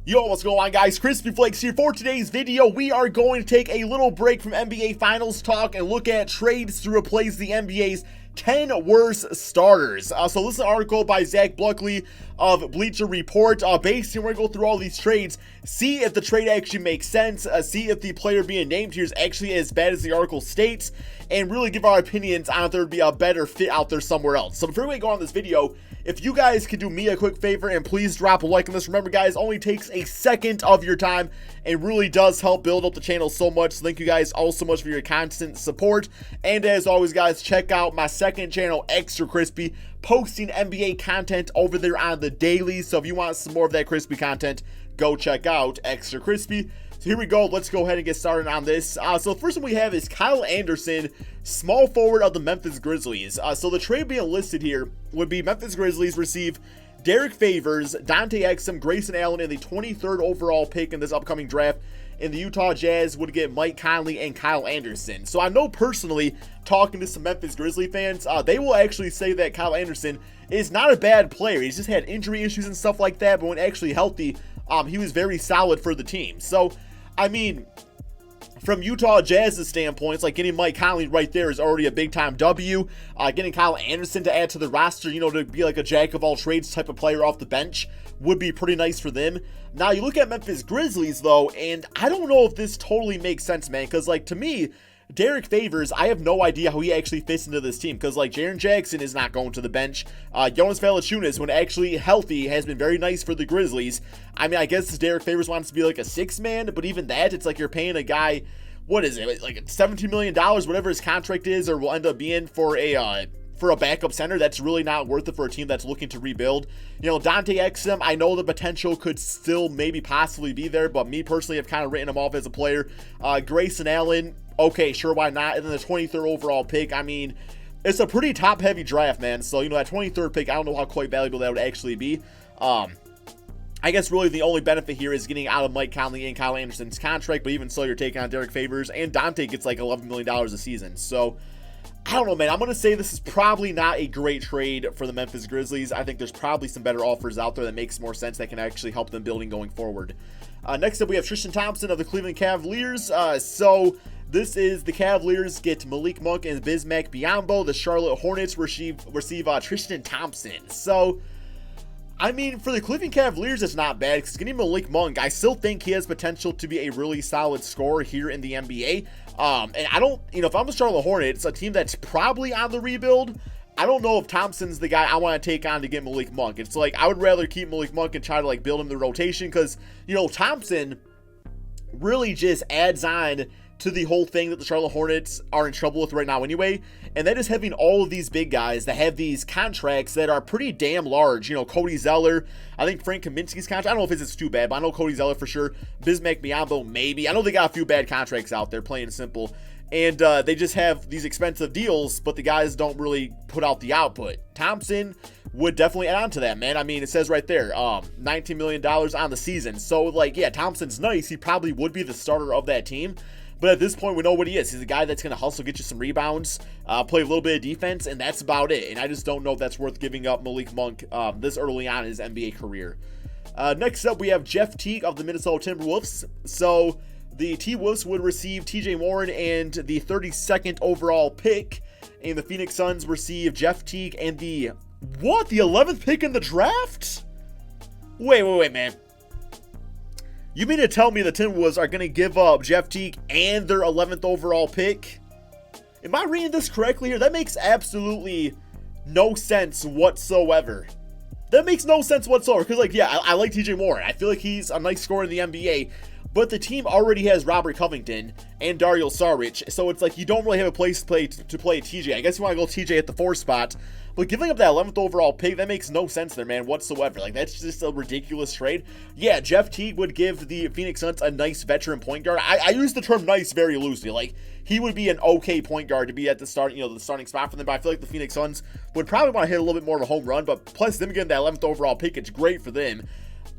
Yo, what's going on, guys? KrispyFlakes here. For today's video, we are going to take a little break from NBA Finals talk and look at trades to replace the NBA's 10 worst starters. So this is an article by Zach Buckley of Bleacher Report. Basically, we're going to go through all these trades, see if the trade actually makes sense, see if the player being named here is actually as bad as the article states, and really give our opinions on if there would be a better fit out there somewhere else. So before we go on this video, if you guys could do me a quick favor and please drop a like on this. Remember, guys, only takes a second of your time and really does help build up the channel so much. So thank you guys all so much for your constant support. And as always, guys, check out my second channel, Extra Crispy, posting NBA content over there on the daily. So if you want some more of that crispy content, go check out Extra Crispy. So here we go. Let's go ahead and get started on this. So the first one we have is Kyle Anderson, small forward of the Memphis Grizzlies. So the trade being listed here would be Memphis Grizzlies receive Derek Favors, Dante Exum, Grayson Allen, and the 23rd overall pick in this upcoming draft. And the Utah Jazz would get Mike Conley and Kyle Anderson. So I know personally, talking to some Memphis Grizzly fans, they will actually say that Kyle Anderson is not a bad player. He's just had injury issues and stuff like that, but when actually healthy, he was very solid for the team. So I mean, from Utah Jazz's standpoint, it's like getting Mike Conley right there is already a big-time W. Getting Kyle Anderson to add to the roster, you know, to be like a jack-of-all-trades type of player off the bench would be pretty nice for them. Now, you look at Memphis Grizzlies, though, and I don't know if this totally makes sense, man, because, like, to me, Derek Favors, I have no idea how he actually fits into this team because, like, Jaren Jackson is not going to the bench. Jonas Valanciunas, when actually healthy, has been very nice for the Grizzlies. I mean, I guess Derek Favors wants to be like a six-man, but even that, it's like you're paying a guy, what is it, like $17 million, whatever his contract is or will end up being for a backup center. That's really not worth it for a team that's looking to rebuild. You know, Dante Exum, I know the potential could still maybe possibly be there, but me personally have kind of written him off as a player. Grayson Allen, okay, sure, why not? And then the 23rd overall pick, I mean, it's a pretty top-heavy draft, man. So, you know, that 23rd pick, I don't know how quite valuable that would actually be. I guess really the only benefit here is getting out of Mike Conley and Kyle Anderson's contract, but even so, you're taking on Derek Favors, and Dante gets like $11 million a season. So, I don't know, man. I'm going to say this is probably not a great trade for the Memphis Grizzlies. I think there's probably some better offers out there that makes more sense that can actually help them building going forward. Next up, we have Tristan Thompson of the Cleveland Cavaliers. So this is the Cavaliers get Malik Monk and Bismack Biyombo. The Charlotte Hornets receive Tristan Thompson. So, I mean, for the Cleveland Cavaliers, it's not bad because getting Malik Monk, I still think he has potential to be a really solid scorer here in the NBA. And I don't, you know, if I'm the Charlotte Hornets, a team that's probably on the rebuild, I don't know if Thompson's the guy I want to take on to get Malik Monk. It's like, I would rather keep Malik Monk and try to, like, build him the rotation because, you know, Thompson really just adds on to the whole thing that the Charlotte Hornets are in trouble with right now anyway, and that is having all of these big guys that have these contracts that are pretty damn large. You know, Cody Zeller, I think Frank Kaminsky's contract, I don't know if his is too bad, but I know Cody Zeller for sure. Bismack Biyombo, maybe. I know they got a few bad contracts out there, plain and simple, and they just have these expensive deals, but the guys don't really put out the output. Thompson would definitely add on to that, man. I mean, it says right there, $19 million on the season, so, like, yeah, Thompson's nice. He probably would be the starter of that team. But at this point, we know what he is. He's a guy that's going to hustle, get you some rebounds, play a little bit of defense, and that's about it. And I just don't know if that's worth giving up Malik Monk this early on in his NBA career. Next up, we have Jeff Teague of the Minnesota Timberwolves. So the T-Wolves would receive TJ Warren and the 32nd overall pick. And the Phoenix Suns receive Jeff Teague and the 11th pick in the draft? Wait, man. You mean to tell me the Timberwolves are going to give up Jeff Teague and their 11th overall pick? Am I reading this correctly here? That makes absolutely no sense whatsoever. That makes no sense whatsoever. Because, like, yeah, I like TJ Warren. I feel like he's a nice scorer in the NBA. But the team already has Robert Covington and Dario Saric. So it's like you don't really have a place to play TJ. I guess you want to go TJ at the 4 spot. But giving up that 11th overall pick, that makes no sense there, man, whatsoever. Like, that's just a ridiculous trade. Yeah, Jeff Teague would give the Phoenix Suns a nice veteran point guard. I use the term nice very loosely. Like, he would be an okay point guard to be at the start, you know, the starting spot for them. But I feel like the Phoenix Suns would probably want to hit a little bit more of a home run. But plus them getting that 11th overall pick, it's great for them.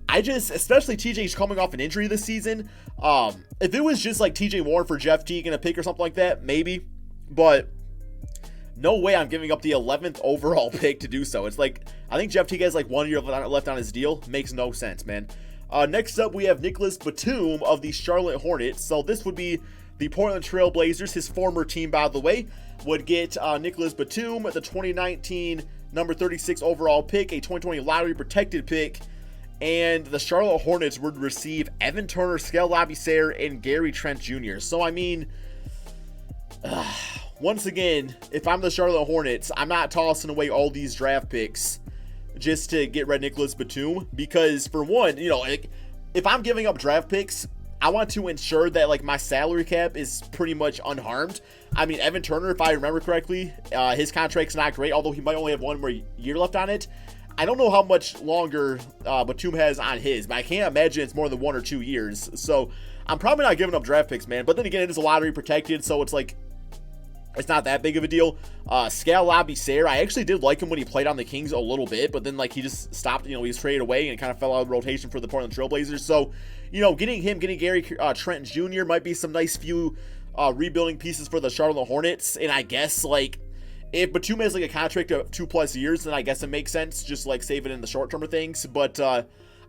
Especially TJ's coming off an injury this season. If it was just like TJ Warren for Jeff Teague and a pick or something like that, maybe. But no way I'm giving up the 11th overall pick to do so. It's like, I think Jeff Teague has like 1 year left on his deal. Makes no sense, man. Next up, we have Nicolas Batum of the Charlotte Hornets. So this would be the Portland Trail Blazers, his former team, by the way, would get Nicolas Batum, the 2019 number 36 overall pick, a 2020 lottery protected pick, and the Charlotte Hornets would receive Evan Turner, Skal Labissière, and Gary Trent Jr. So, I mean, once again, if I'm the Charlotte Hornets, I'm not tossing away all these draft picks just to get rid of Nicolas Batum, because for one, you know, like, if I'm giving up draft picks, I want to ensure that like my salary cap is pretty much unharmed. I mean, Evan Turner, if I remember correctly, his contract's not great, although he might only have one more year left on it. I don't know how much longer Batum has on his, but I can't imagine it's more than 1 or 2 years. So I'm probably not giving up draft picks, man. But then again, it is a lottery protected, so it's like, it's not that big of a deal. Skal Labissière, I actually did like him when he played on the Kings a little bit, but then like he just stopped, you know, he was traded away and kind of fell out of the rotation for the Portland Trail Blazers. So, you know, getting Gary Trent Jr. might be some nice few rebuilding pieces for the Charlotte Hornets. And I guess like if Batum has like a contract of 2+ years, then I guess it makes sense just like save it in the short term of things. But I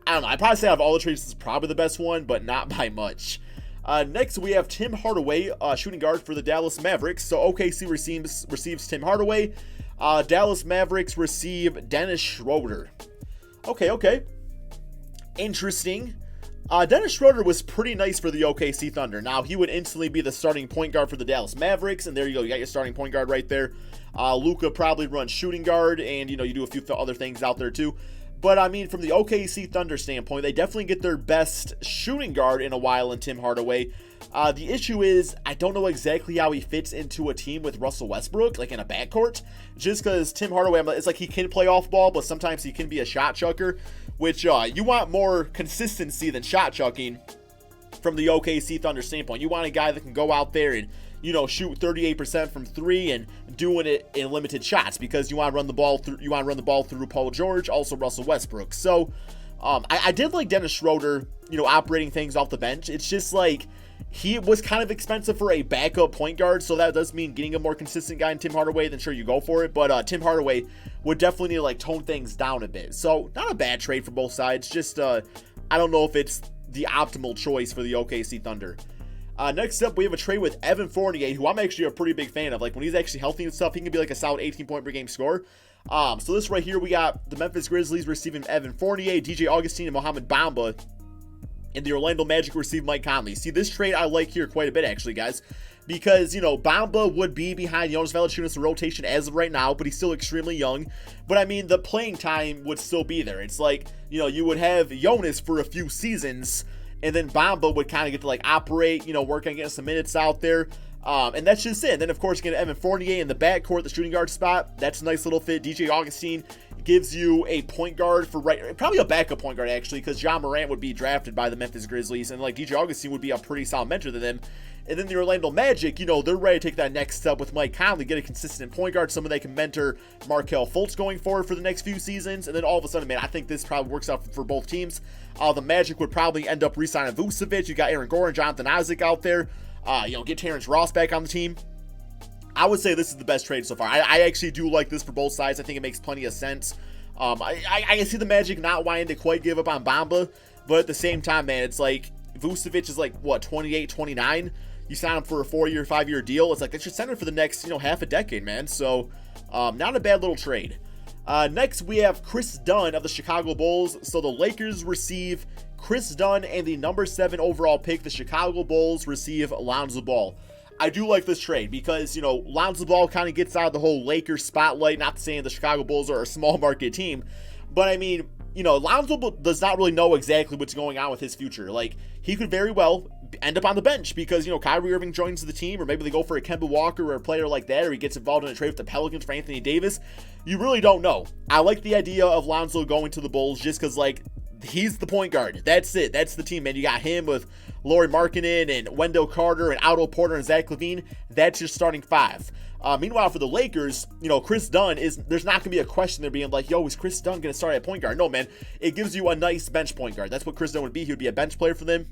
don't know. I'd probably say out of all the trades, this is probably the best one, but not by much. Next, we have Tim Hardaway, shooting guard for the Dallas Mavericks. So OKC receives Tim Hardaway. Dallas Mavericks receive Dennis Schroeder. Okay. Interesting. Dennis Schroeder was pretty nice for the OKC Thunder. Now, he would instantly be the starting point guard for the Dallas Mavericks, and there you go. You got your starting point guard right there. Luka probably runs shooting guard, and, you know, you do a few other things out there too. But, I mean, from the OKC Thunder standpoint, they definitely get their best shooting guard in a while in Tim Hardaway. The issue is, I don't know exactly how he fits into a team with Russell Westbrook, like in a backcourt. Just because Tim Hardaway, it's like he can play off ball, but sometimes he can be a shot chucker, which you want more consistency than shot chucking from the OKC Thunder standpoint. You want a guy that can go out there and, you know, shoot 38% from 3 and doing it in limited shots, because you want to run the ball through Paul George, also Russell Westbrook. So I did like Dennis Schroeder, you know, operating things off the bench. It's just like he was kind of expensive for a backup point guard, so that does mean getting a more consistent guy in Tim Hardaway, then sure, you go for it. But Tim Hardaway would definitely need to like tone things down a bit. So not a bad trade for both sides. Just I don't know if it's the optimal choice for the OKC Thunder. Next up, we have a trade with Evan Fournier, who I'm actually a pretty big fan of. Like, when he's actually healthy and stuff, he can be like a solid 18-point per game scorer. So this right here, we got the Memphis Grizzlies receiving Evan Fournier, DJ Augustine, and Mohamed Bamba. And the Orlando Magic receive Mike Conley. See, this trade I like here quite a bit, actually, guys. Because, you know, Bamba would be behind Jonas Valanciunas in rotation as of right now, but he's still extremely young. But, I mean, the playing time would still be there. It's like, you know, you would have Jonas for a few seasons, and then Bamba would kind of get to, like, operate, you know, work on getting some minutes out there. And that's just it. And then, of course, get Evan Fournier in the backcourt, the shooting guard spot. That's a nice little fit. DJ Augustine gives you a point guard for probably a backup point guard, actually, because John Morant would be drafted by the Memphis Grizzlies, and, like, DJ Augustine would be a pretty solid mentor to them. And then the Orlando Magic, you know, they're ready to take that next step with Mike Conley, get a consistent point guard, someone they can mentor Markelle Fultz going forward for the next few seasons. And then all of a sudden, man, I think this probably works out for both teams. The Magic would probably end up re-signing Vucevic. You got Aaron Gordon, Jonathan Isaac out there. You know, get Terrence Ross back on the team. I would say this is the best trade so far. I actually do like this for both sides. I think it makes plenty of sense. I can see the Magic not wanting to quite give up on Bamba, but at the same time, man, it's like Vucevic is like, what, 28, 29? You sign him for a 4-year, 5-year deal. It's like, that's your center for the next, you know, half a decade, man. So, not a bad little trade. Next, we have Chris Dunn of the Chicago Bulls. So, the Lakers receive Chris Dunn, and the number 7 overall pick, the Chicago Bulls, receive Lonzo Ball. I do like this trade because, you know, Lonzo Ball kind of gets out of the whole Lakers spotlight. Not saying the Chicago Bulls are a small market team, but I mean, you know, Lonzo does not really know exactly what's going on with his future. Like, he could very well end up on the bench because, you know, Kyrie Irving joins the team, or maybe they go for a Kemba Walker or a player like that, or he gets involved in a trade with the Pelicans for Anthony Davis. You really don't know. I like the idea of Lonzo going to the Bulls just because, like, he's the point guard. That's it. That's the team, man. You got him with Lauri Markkanen and Wendell Carter and Otto Porter and Zach LaVine. That's your starting 5. Meanwhile, for the Lakers, you know, Chris Dunn there's not going to be a question there being like, yo, is Chris Dunn going to start at point guard? No, man. It gives you a nice bench point guard. That's what Chris Dunn would be. He would be a bench player for them.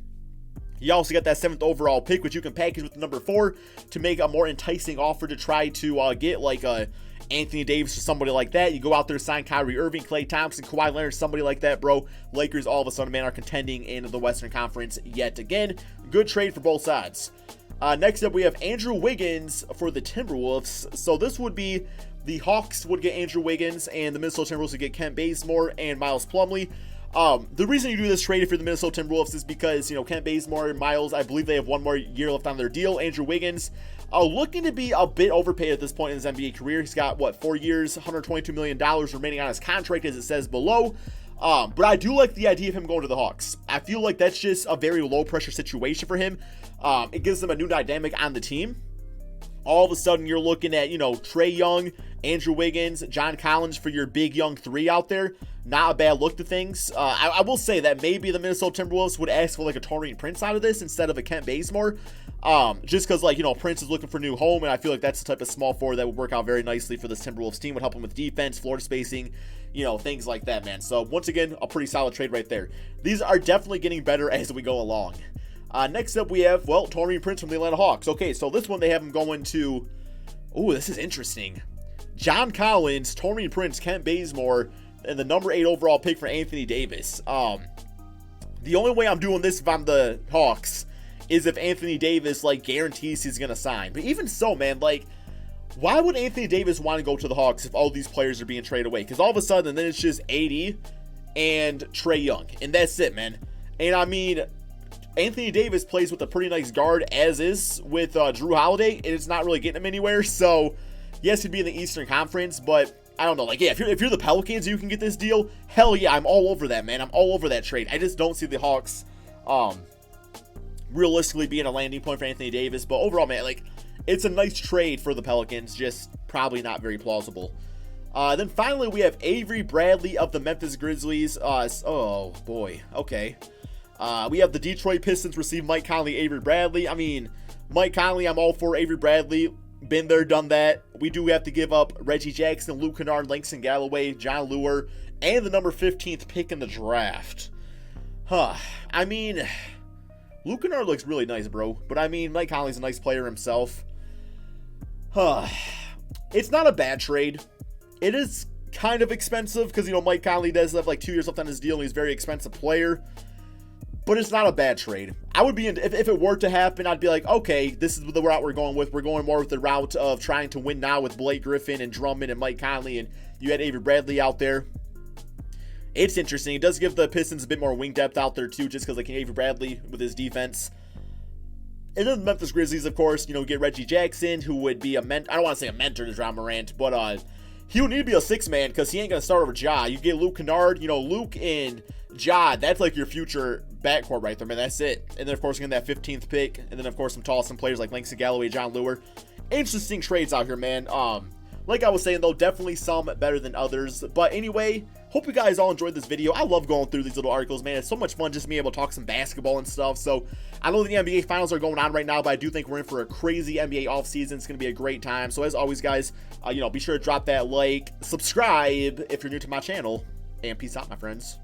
You also got that 7th overall pick, which you can package with the number 4 to make a more enticing offer to try to get like a Anthony Davis or somebody like that. You go out there, sign Kyrie Irving, Klay Thompson, Kawhi Leonard, somebody like that, bro. Lakers all of a sudden, man, are contending in the Western Conference yet again. Good trade for both sides. Next up, we have Andrew Wiggins for the Timberwolves. So this would be the Hawks would get Andrew Wiggins, and the Minnesota Timberwolves would get Kent Bazemore and Miles Plumlee. The reason you do this trade for the Minnesota Timberwolves is because, you know, Kent Bazemore and Miles, I believe they have 1 more year left on their deal. Andrew Wiggins, looking to be a bit overpaid at this point in his NBA career. He's got, what, 4 years, $122 million remaining on his contract, as it says below. But I do like the idea of him going to the Hawks. I feel like that's just a very low-pressure situation for him. It gives them a new dynamic on the team. All of a sudden, you're looking at, you know, Trae Young, Andrew Wiggins, John Collins for your big young 3 out there. Not a bad look to things. I will say that maybe the Minnesota Timberwolves would ask for like a Taurean Prince out of this instead of a Kent Bazemore. Just because, like, you know, Prince is looking for a new home, and I feel like that's the type of small forward that would work out very nicely for this Timberwolves team. Would help them with defense, floor spacing, you know, things like that, man. So, once again, a pretty solid trade right there. These are definitely getting better as we go along. Next up, we have, well, Taurean Prince from the Atlanta Hawks. Okay, so this one they have him going to, ooh, this is interesting. John Collins, Taurean Prince, Kent Bazemore, and the number 8 overall pick for Anthony Davis. The only way I'm doing this if I'm the Hawks is if Anthony Davis, like, guarantees he's going to sign. But even so, man, like, why would Anthony Davis want to go to the Hawks if all these players are being traded away? Because all of a sudden, then it's just AD and Trae Young, and that's it, man. And I mean, Anthony Davis plays with a pretty nice guard, as is with Drew Holiday, and it's not really getting him anywhere. So, yes, he'd be in the Eastern Conference, but I don't know. Like, yeah, if you're the Pelicans, you can get this deal. Hell yeah, I'm all over that, man. I'm all over that trade. I just don't see the Hawks realistically being a landing point for Anthony Davis. But overall, man, like, it's a nice trade for the Pelicans, just probably not very plausible. Then finally, we have Avery Bradley of the Memphis Grizzlies. Oh, boy. Okay. We have the Detroit Pistons receive Mike Conley, Avery Bradley. I mean, Mike Conley, I'm all for. Avery Bradley, been there, done that. We do have to give up Reggie Jackson, Luke Kennard, Langston Galloway, John Lure, and the number 15th pick in the draft. I mean, Luke Kennard looks really nice, bro. But I mean, Mike Conley's a nice player himself. It's not a bad trade. It is kind of expensive because, you know, Mike Conley does have like 2 years left on his deal, and he's a very expensive player. But it's not a bad trade. I would be, if it were to happen, I'd be like, okay, this is the route we're going with. We're going more with the route of trying to win now with Blake Griffin and Drummond and Mike Conley, and you had Avery Bradley out there. It's interesting. It does give the Pistons a bit more wing depth out there too, just because like Avery Bradley with his defense. And then the Memphis Grizzlies, of course, you know, get Reggie Jackson, who would be a mentor. I don't want to say a mentor to John Morant, but he would need to be a 6-man because he ain't going to start over Ja. You get Luke Kennard, you know, Luke and Ja, that's like your future backcourt right there, man. That's it. And then, of course, again, that 15th pick. And then, of course, some Tolson players like Langston Galloway, John Lure. Interesting trades out here, man. Like I was saying, though, definitely some better than others. But anyway, hope you guys all enjoyed this video. I love going through these little articles, man. It's so much fun just being able to talk some basketball and stuff. So I know the NBA Finals are going on right now, but I do think we're in for a crazy NBA offseason. It's going to be a great time. So as always, guys, you know, be sure to drop that like, subscribe if you're new to my channel, and peace out, my friends.